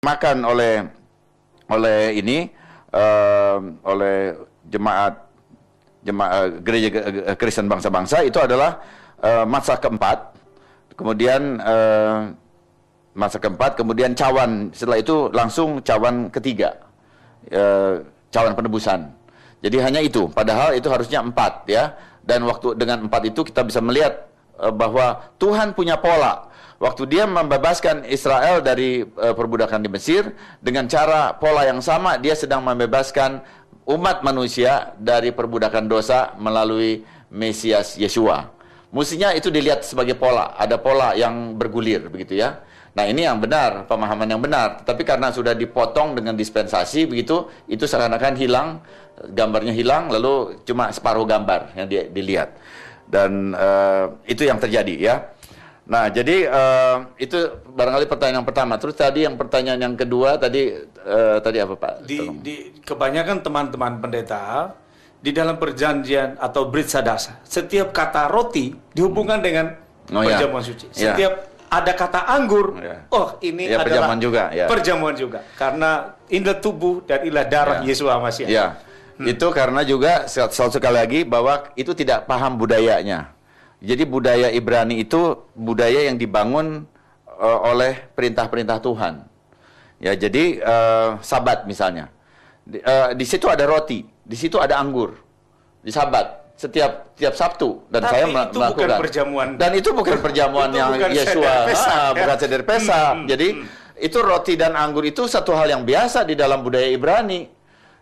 dimakan oleh jemaat gereja Kristen bangsa-bangsa itu adalah masa keempat, kemudian cawan, setelah itu langsung cawan ketiga, cawan penebusan. Jadi hanya itu, padahal itu harusnya 4 ya. Dan waktu dengan 4 itu kita bisa melihat bahwa Tuhan punya pola. Waktu dia membebaskan Israel dari perbudakan di Mesir, dengan cara pola yang sama dia sedang membebaskan umat manusia dari perbudakan dosa melalui Mesias Yeshua. Mestinya itu dilihat sebagai pola, ada pola yang bergulir begitu ya. Nah ini yang benar, pemahaman yang benar. Tapi karena sudah dipotong dengan dispensasi begitu, itu seakan-akan hilang, gambarnya hilang, lalu cuma separuh gambar yang dilihat. Dan itu yang terjadi ya. Nah jadi itu barangkali pertanyaan yang pertama. Terus tadi yang pertanyaan yang kedua tadi apa Pak? Kebanyakan teman-teman pendeta di dalam perjanjian atau Brit Sadasa, setiap kata roti dihubungkan dengan perjamuan suci. Setiap ada kata anggur, ini adalah perjamuan juga, perjamuan juga. Karena inilah tubuh dan inilah darah Yesus Masih. Itu karena juga sekali lagi bahwa itu tidak paham budayanya. Jadi budaya Ibrani itu budaya yang dibangun oleh perintah-perintah Tuhan. Ya, jadi Sabat misalnya. Di situ ada roti, di situ ada anggur. Di Sabat. Setiap Sabtu dan tapi saya itu melakukan bukan perjamuan. Dan itu bukan perjamuan yang Yeshua, bukan seder Pesa. Jadi itu roti dan anggur itu satu hal yang biasa di dalam budaya Ibrani.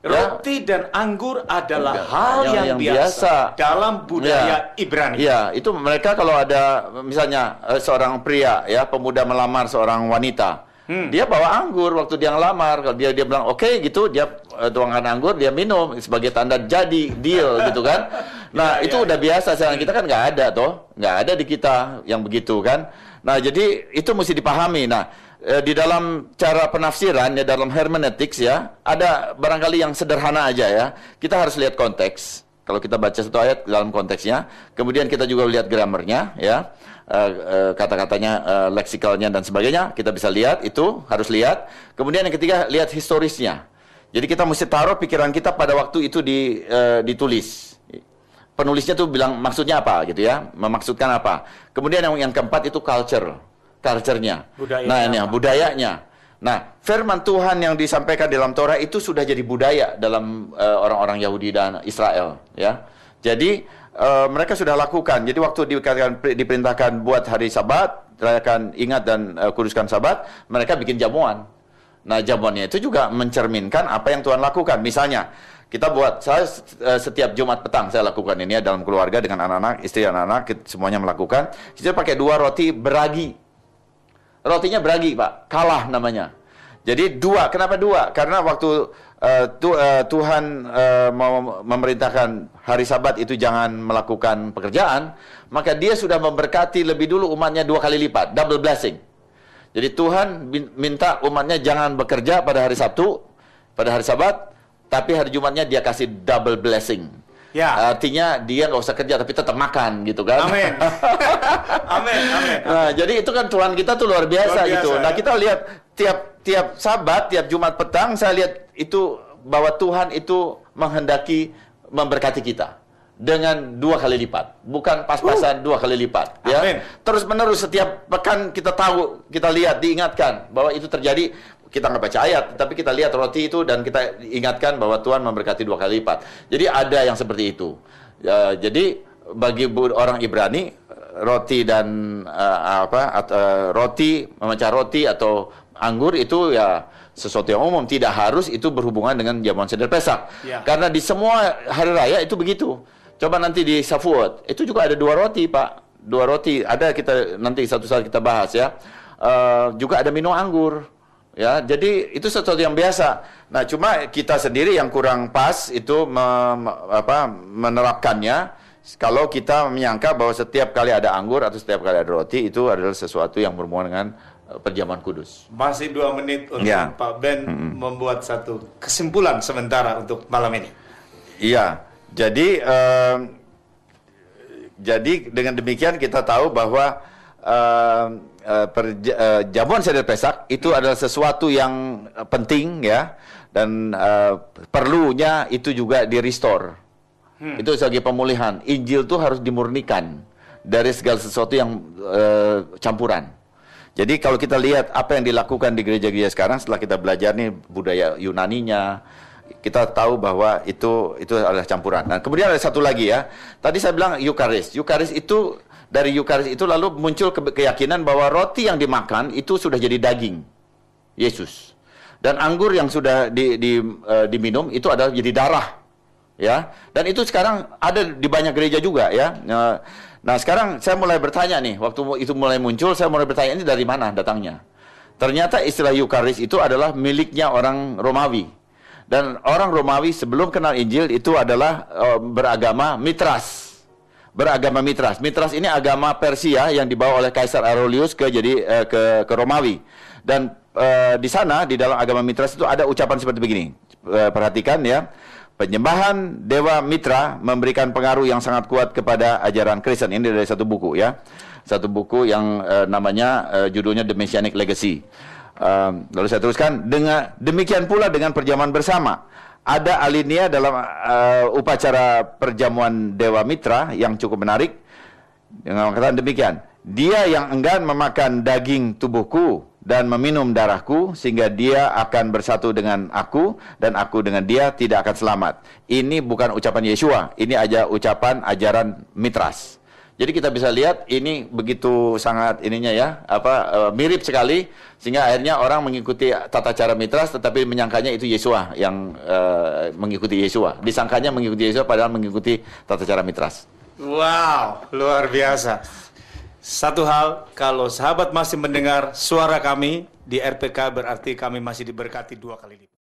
Roti dan anggur adalah hal yang biasa dalam budaya Ibrani. Ya, itu mereka kalau ada misalnya seorang pria ya, pemuda melamar seorang wanita. Dia bawa anggur waktu dia ngelamar. Kalau dia bilang oke gitu, dia tuangkan anggur, dia minum sebagai tanda jadi deal gitu kan. Nah, itu udah biasa. Sekarang kita kan nggak ada toh, nggak ada di kita yang begitu kan. Nah, jadi itu mesti dipahami. Nah, di dalam cara penafsiran ya, dalam hermeneutics ya, ada barangkali yang sederhana aja ya. Kita harus lihat konteks. Kalau kita baca satu ayat dalam konteksnya, kemudian kita juga lihat grammarnya ya. Kata-katanya, leksikalnya dan sebagainya, kita bisa lihat, itu harus lihat. Kemudian yang ketiga, lihat historisnya. Jadi kita mesti taruh pikiran kita pada waktu itu ditulis. Penulisnya tuh bilang maksudnya apa gitu ya, memaksudkan apa. Kemudian yang keempat itu culture-nya. Nah ini budayanya. Nah, firman Tuhan yang disampaikan dalam Torah itu sudah jadi budaya dalam orang-orang Yahudi dan Israel ya. Jadi mereka sudah lakukan. Jadi waktu diperintahkan buat hari Sabat, rayakan, ingat dan kuduskan Sabat, mereka bikin jamuan. Nah, jamuannya itu juga mencerminkan apa yang Tuhan lakukan. Misalnya, saya setiap Jumat petang saya lakukan ini ya, dalam keluarga dengan anak-anak, istri anak-anak, semuanya melakukan. Kita pakai 2 roti beragi. Rotinya beragi, Pak. Kalah namanya. Jadi 2. Kenapa 2? Karena waktu Tuhan mau memerintahkan hari Sabat itu jangan melakukan pekerjaan, maka dia sudah memberkati lebih dulu umatnya 2 kali lipat, double blessing. Jadi Tuhan minta umatnya jangan bekerja pada hari Sabtu, pada hari Sabat, tapi hari Jumatnya dia kasih double blessing. Ya. Artinya dia nggak usah kerja tapi tetap makan gitu kan. Amin. Amin. Nah, jadi itu kan Tuhan kita tuh luar biasa gitu. Nah, kita lihat tiap Sabat, tiap Jumat petang saya lihat itu bahwa Tuhan itu menghendaki memberkati kita dengan 2 kali lipat, bukan pas-pasan 2 kali lipat ya. Amin. Terus menerus setiap pekan kita tahu, kita lihat, diingatkan bahwa itu terjadi. Kita nggak baca ayat, tapi kita lihat roti itu dan kita ingatkan bahwa Tuhan memberkati 2 kali lipat. Jadi ada yang seperti itu. Jadi bagi orang Ibrani, roti dan roti, memecah roti atau anggur itu ya sesuatu yang umum, tidak harus itu berhubungan dengan jamuan seder Pesak. Ya. Karena di semua hari raya itu begitu. Coba nanti di Shavuot, itu juga ada 2 roti, Pak. 2 roti, ada kita nanti satu saat kita bahas ya. Juga ada minum anggur. Ya, jadi itu sesuatu yang biasa. Nah, cuma kita sendiri yang kurang pas itu menerapkannya. Kalau kita menyangka bahwa setiap kali ada anggur atau setiap kali ada roti itu adalah sesuatu yang berhubungan dengan perjamuan kudus. Masih 2 menit untuk Pak Ben membuat satu kesimpulan sementara untuk malam ini. Iya, jadi dengan demikian kita tahu bahwa jamuan seder Pesak itu adalah sesuatu yang penting ya, dan perlunya itu juga di-restore. Itu sebagai pemulihan. Injil itu harus dimurnikan dari segala sesuatu yang campuran. Jadi kalau kita lihat apa yang dilakukan di gereja-gereja sekarang, setelah kita belajar nih budaya Yunaninya, kita tahu bahwa itu adalah campuran. Nah, kemudian ada satu lagi ya. Tadi saya bilang Eucharis. Eucharis itu, dari Eucharis itu lalu muncul keyakinan bahwa roti yang dimakan itu sudah jadi daging Yesus. Dan anggur yang sudah diminum itu adalah jadi darah. Ya. Dan itu sekarang ada di banyak gereja juga ya. Nah, sekarang saya mulai bertanya nih, waktu itu mulai muncul, saya mulai bertanya, ini dari mana datangnya? Ternyata istilah Eucharis itu adalah miliknya orang Romawi. Dan orang Romawi sebelum kenal Injil itu adalah beragama Mitras. Beragama Mitras. Mitras ini agama Persia yang dibawa oleh Kaisar Aurelius ke Romawi. Dan di sana, di dalam agama Mitras itu ada ucapan seperti begini. Perhatikan ya. Penyembahan Dewa Mitra memberikan pengaruh yang sangat kuat kepada ajaran Kristen. Ini dari satu buku ya. Satu buku yang namanya judulnya The Messianic Legacy. Lalu saya teruskan, demikian pula dengan perjamuan bersama. Ada alinea dalam upacara perjamuan Dewa Mitra yang cukup menarik. Dengan kata demikian, dia yang enggan memakan daging tubuhku dan meminum darahku, sehingga dia akan bersatu dengan aku, dan aku dengan dia tidak akan selamat. Ini bukan ucapan Yeshua, ini aja ucapan ajaran Mitras. Jadi kita bisa lihat ini begitu sangat ininya ya, mirip sekali, sehingga akhirnya orang mengikuti tata cara Mitras, tetapi menyangkanya itu Yeshua yang mengikuti Yeshua. Disangkanya mengikuti Yeshua, padahal mengikuti tata cara Mitras. Wow, luar biasa. Satu hal, kalau sahabat masih mendengar suara kami di RPK, berarti kami masih diberkati 2 kali lipat.